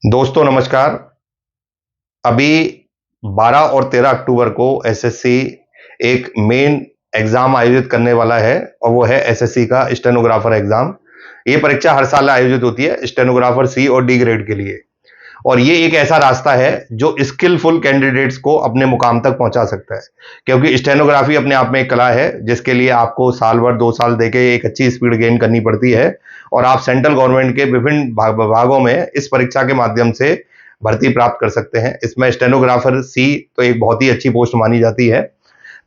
दोस्तों नमस्कार। अभी 12 और 13 अक्टूबर को एसएससी एक मेन एग्जाम आयोजित करने वाला है और वो है एसएससी का स्टेनोग्राफर एग्जाम। ये परीक्षा हर साल आयोजित होती है स्टेनोग्राफर सी और डी ग्रेड के लिए। और ये एक ऐसा रास्ता है जो स्किलफुल कैंडिडेट्स को अपने मुकाम तक पहुंचा सकता है, क्योंकि स्टेनोग्राफी अपने आप में एक कला है जिसके लिए आपको साल भर 2 साल देके एक अच्छी स्पीड गेन करनी पड़ती है। और आप सेंट्रल गवर्नमेंट के विभिन्न विभागों में इस परीक्षा के माध्यम से भर्ती प्राप्त कर सकते हैं। इसमें स्टेनोग्राफर सी तो एक बहुत ही अच्छी पोस्ट मानी जाती है।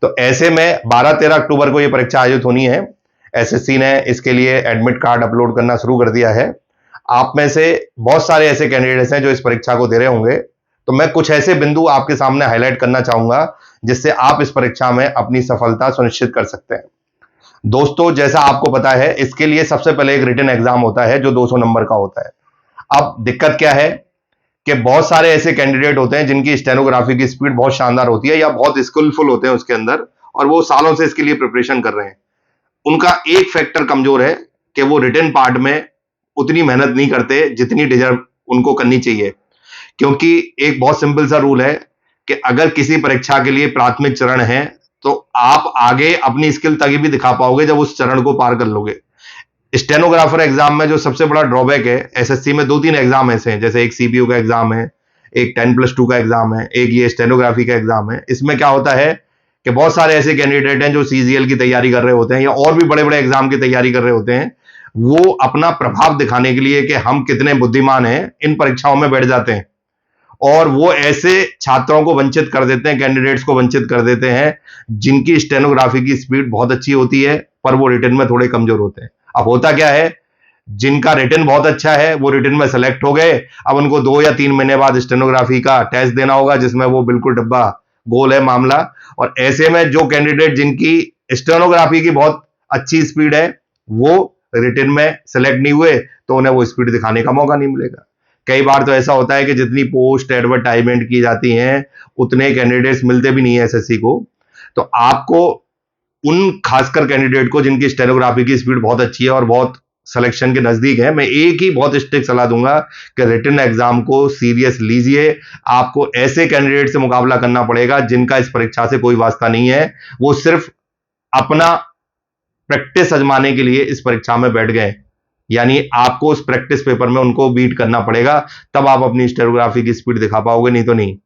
तो ऐसे में 12-13 अक्टूबर को यह परीक्षा आयोजित होनी है। एसएससी ने इसके लिए एडमिट कार्ड अपलोड करना शुरू कर दिया है। आप में से बहुत सारे ऐसे कैंडिडेट्स हैं जो इस परीक्षा को दे रहे होंगे, तो मैं कुछ ऐसे बिंदु आपके सामने हाईलाइट करना चाहूंगा जिससे आप इस परीक्षा में अपनी सफलता सुनिश्चित कर सकते हैं। दोस्तों, जैसा आपको पता है, इसके लिए सबसे पहले एक रिटन एग्जाम होता है जो 200 नंबर का होता है। अब दिक्कत क्या है कि बहुत सारे ऐसे कैंडिडेट होते हैं जिनकी स्टेनोग्राफी की स्पीड बहुत शानदार होती है या बहुत स्किलफुल होते हैं उसके अंदर, और वो सालों से इसके लिए प्रिपरेशन कर रहे हैं। उनका एक फैक्टर कमजोर है कि वो रिटन पार्ट में उतनी मेहनत नहीं करते जितनी डिजर्व उनको करनी चाहिए। क्योंकि एक बहुत सिंपल सा रूल है कि अगर किसी परीक्षा के लिए प्राथमिक चरण है तो आप आगे अपनी स्किल तभी भी दिखा पाओगे जब उस चरण को पार कर लोगे। स्टेनोग्राफर एग्जाम में जो सबसे बड़ा ड्रॉबैक है, एसएससी में 2-3 एग्जाम ऐसे हैं, जैसे एक सीपीयू का एग्जाम है, एक 10+2 का एग्जाम है, एक ये स्टेनोग्राफी का एग्जाम है। इसमें क्या होता है कि बहुत सारे ऐसे कैंडिडेट हैं जो सीजीएल की तैयारी कर रहे होते हैं या और भी बड़े बड़े एग्जाम की तैयारी कर रहे होते हैं। वो अपना प्रभाव दिखाने के लिए कि हम कितने बुद्धिमान हैं, इन परीक्षाओं में बैठ जाते हैं और वो ऐसे छात्रों को वंचित कर देते हैं, कैंडिडेट्स को वंचित कर देते हैं जिनकी स्टेनोग्राफी की स्पीड बहुत अच्छी होती है पर वो रिटन में थोड़े कमजोर होते हैं। अब होता क्या है, जिनका रिटन बहुत अच्छा है वो रिटन में सेलेक्ट हो गए, अब उनको 2 या 3 महीने बाद स्टेनोग्राफी का टेस्ट देना होगा जिसमें वो बिल्कुल डब्बा गोल है मामला। और ऐसे में जो कैंडिडेट जिनकी स्टेनोग्राफी की बहुत अच्छी स्पीड है वो रिटन में सेलेक्ट नहीं हुए तो उन्हें वो स्पीड दिखाने का मौका नहीं मिलेगा। कई बार तो ऐसा होता है कि जितनी पोस्ट एडवर्टाइजमेंट की जाती हैं उतने कैंडिडेट्स मिलते भी नहीं है एसएससी को। तो आपको उन खासकर कैंडिडेट को जिनकी स्टेनोग्राफी की स्पीड बहुत अच्छी है और बहुत सिलेक्शन के नजदीक है, मैं एक ही बहुत स्ट्रिक्ट सलाह दूंगा कि रिटन एग्जाम को सीरियस लीजिए। आपको ऐसे कैंडिडेट से मुकाबला करना पड़ेगा जिनका इस परीक्षा से कोई वास्ता नहीं है, वो सिर्फ अपना प्रैक्टिस आजमाने के लिए इस परीक्षा में बैठ गए। यानी आपको उस प्रैक्टिस पेपर में उनको बीट करना पड़ेगा, तब आप अपनी स्टेनोग्राफी की स्पीड दिखा पाओगे, नहीं तो नहीं।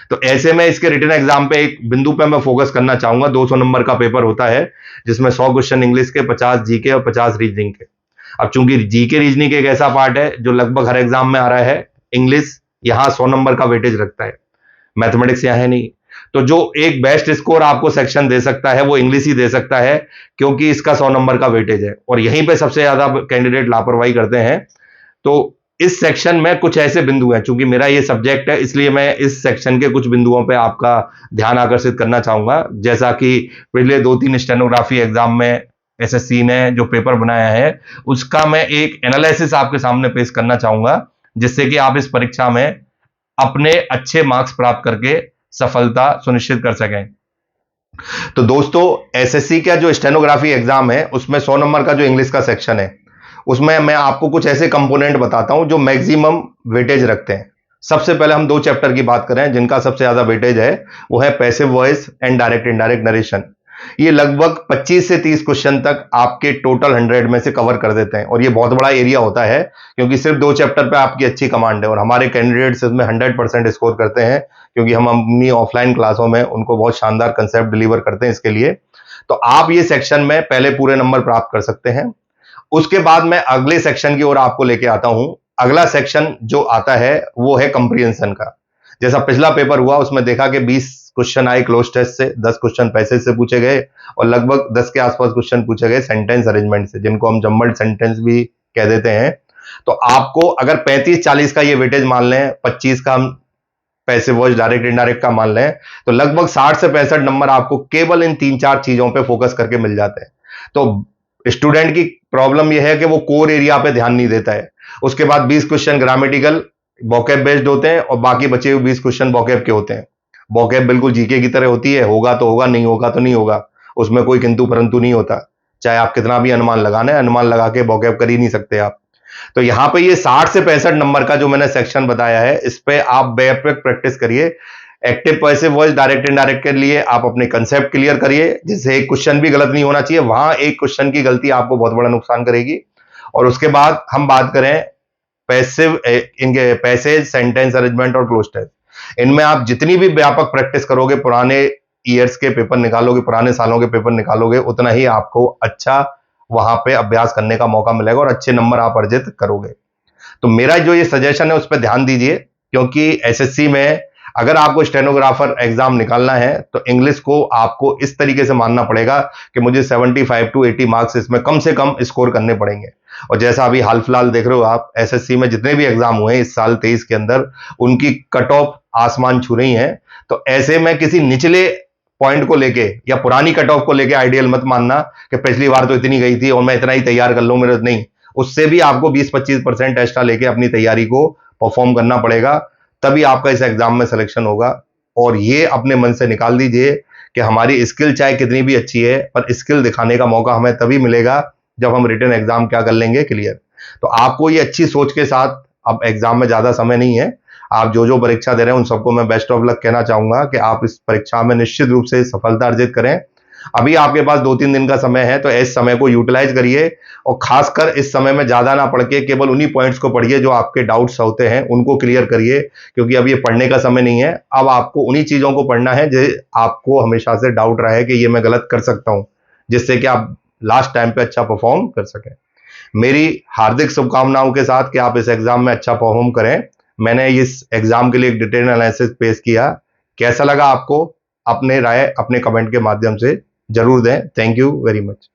तो ऐसे में इसके रिटन एग्जाम पे एक बिंदु पे मैं फोकस करना चाहूंगा। 200 नंबर का पेपर होता है जिसमें 100 क्वेश्चन इंग्लिश के, 50 जीके और 50 रीजनिंग के। अब चूंकि जीके रीजनिंग एक ऐसा पार्ट है जो लगभग हर एग्जाम में आ रहा है, इंग्लिश यहां 100 नंबर का वेटेज रखता है, मैथमेटिक्स यहां है नहीं। तो जो एक बेस्ट स्कोर आपको सेक्शन दे सकता है वो इंग्लिश ही दे सकता है, क्योंकि इसका 100 नंबर का वेटेज है और यहीं पे सबसे ज्यादा कैंडिडेट लापरवाही करते हैं। तो इस सेक्शन में कुछ ऐसे बिंदु हैं, चूंकि मेरा ये सब्जेक्ट है इसलिए मैं इस सेक्शन के कुछ बिंदुओं पे आपका ध्यान आकर्षित करना चाहूंगा। जैसा कि पिछले 2-3 स्टेनोग्राफी एग्जाम में एसएससी ने जो पेपर बनाया है उसका मैं एक एनालिसिस आपके सामने पेश करना चाहूंगा, जिससे कि आप इस परीक्षा में अपने अच्छे मार्क्स प्राप्त करके सफलता सुनिश्चित कर सकें। तो दोस्तों, एसएससी का जो स्टेनोग्राफी एग्जाम है उसमें 100 नंबर का जो इंग्लिश का सेक्शन है उसमें मैं आपको कुछ ऐसे कंपोनेंट बताता हूं जो मैक्सिमम वेटेज रखते हैं। सबसे पहले हम 2 चैप्टर की बात करें जिनका सबसे ज्यादा वेटेज है, वो है passive voice and direct indirect narration. ये लगभग 25 से 30 क्वेश्चन तक आपके टोटल 100 में से कवर कर देते हैं और ये बहुत बड़ा एरिया होता है क्योंकि सिर्फ 2 चैप्टर पे आपकी अच्छी कमांड है और हमारे कैंडिडेट्स इसमें 100% स्कोर करते हैं, क्योंकि हम अपनी ऑफलाइन क्लासों में उनको बहुत शानदार कंसेप्ट डिलीवर करते हैं इसके लिए। तो आप ये सेक्शन में पहले पूरे नंबर प्राप्त कर सकते हैं। उसके बाद मैं अगले सेक्शन की ओर आपको लेके आता हूं। अगला सेक्शन जो आता है वो है कंप्रीहेंशन का। जैसा पिछला पेपर हुआ उसमें देखा कि 20 क्वेश्चन आए क्लोज टेस्ट से, 10 क्वेश्चन पैसेज से पूछे गए और लगभग 10 के आसपास क्वेश्चन पूछे गए सेंटेंस अरेंजमेंट से, जिनको हम जम्बल्ड सेंटेंस भी कह देते हैं। तो आपको अगर 35-40 का ये वेटेज मान लें, 25 का हम पैसिव वॉइस डायरेक्ट इनडायरेक्ट का मान लें, तो लगभग 60 से 65 नंबर आपको केवल इन 3-4 चीजों पे फोकस करके मिल जाते हैं। तो स्टूडेंट की प्रॉब्लम यह है कि वो कोर एरिया पे ध्यान नहीं देता है। उसके बाद 20 क्वेश्चन ग्रामेटिकल वोकैब बेस्ड होते हैं और बाकी बचे हुए 20 क्वेश्चन वोकैब के होते हैं। वोकैब बिल्कुल जीके की तरह होती है, होगा तो होगा, नहीं होगा तो नहीं होगा, उसमें कोई किंतु परंतु नहीं होता। चाहे आप कितना भी अनुमान लगाना है, अनुमान लगा के वोकैब कर ही नहीं सकते आप। तो यहां पे ये 60 से 65 नंबर का जो मैंने सेक्शन बताया है, इस पे आप बेफिक्र प्रैक्टिस करिए। Active passive voice direct indirect के लिए आप अपने कंसेप्ट क्लियर करिए, जिससे एक क्वेश्चन भी गलत नहीं होना चाहिए। वहां एक क्वेश्चन की गलती आपको बहुत बड़ा नुकसान करेगी। और उसके बाद हम बात करें पैसिव, इनके पैसेज, सेंटेंस अरेंजमेंट और क्लोज टेस्ट, इनमें आप जितनी भी व्यापक प्रैक्टिस करोगे, पुराने ईयर्स के पेपर निकालोगे, पुराने सालों के पेपर निकालोगे, उतना ही आपको अच्छा वहां पे अभ्यास करने का मौका मिलेगा और अच्छे नंबर आप अर्जित करोगे। तो मेरा जो ये सजेशन है उस पर ध्यान दीजिए, क्योंकि एसएससी में अगर आपको स्टेनोग्राफर एग्जाम निकालना है तो इंग्लिश को आपको इस तरीके से मानना पड़ेगा कि मुझे 75 टू 80 मार्क्स इसमें कम से कम स्कोर करने पड़ेंगे। और जैसा अभी हाल फिलहाल देख रहे हो आप, एसएससी में जितने भी एग्जाम हुए इस साल 23 के अंदर, उनकी कट ऑफ आसमान छू रही है। तो ऐसे में किसी निचले पॉइंट को लेके या पुरानी कट ऑफ को लेके आइडियल मत मानना कि पिछली बार तो इतनी गई थी और मैं इतना ही तैयार कर लूं, मेरे नहीं। उससे भी आपको 20-25% एक्स्ट्रा लेके अपनी तैयारी को परफॉर्म करना पड़ेगा, तभी आपका इस एग्जाम में सिलेक्शन होगा। और ये अपने मन से निकाल दीजिए कि हमारी स्किल चाहे कितनी भी अच्छी है, पर स्किल दिखाने का मौका हमें तभी मिलेगा जब हम रिटन एग्जाम क्या कर लेंगे, क्लियर। तो आपको ये अच्छी सोच के साथ, अब एग्जाम में ज्यादा समय नहीं है, आप जो जो परीक्षा दे रहे हैं उन सबको मैं बेस्ट ऑफ लक कहना चाहूंगा कि आप इस परीक्षा में निश्चित रूप से सफलता अर्जित करें। अभी आपके पास 2-3 दिन का समय है, तो इस समय को यूटिलाइज करिए और खासकर इस समय में ज्यादा ना पढ़ के केवल उन्हीं पॉइंट्स को पढ़िए जो आपके डाउट्स होते हैं, उनको क्लियर करिए। क्योंकि अब ये पढ़ने का समय नहीं है, अब आपको उन्हीं चीजों को पढ़ना है जो आपको हमेशा से डाउट रहा है कि ये मैं गलत कर सकता हूं, जिससे कि आप लास्ट टाइम पे अच्छा परफॉर्म कर सकें। मेरी हार्दिक शुभकामनाओं के साथ कि आप इस एग्जाम में अच्छा परफॉर्म करें। मैंने इस एग्जाम के लिए एक डिटेल एनालिसिस पेश किया। कैसा लगा आपको? अपने राय अपने कमेंट के माध्यम से जरूर दें। Thank you very much.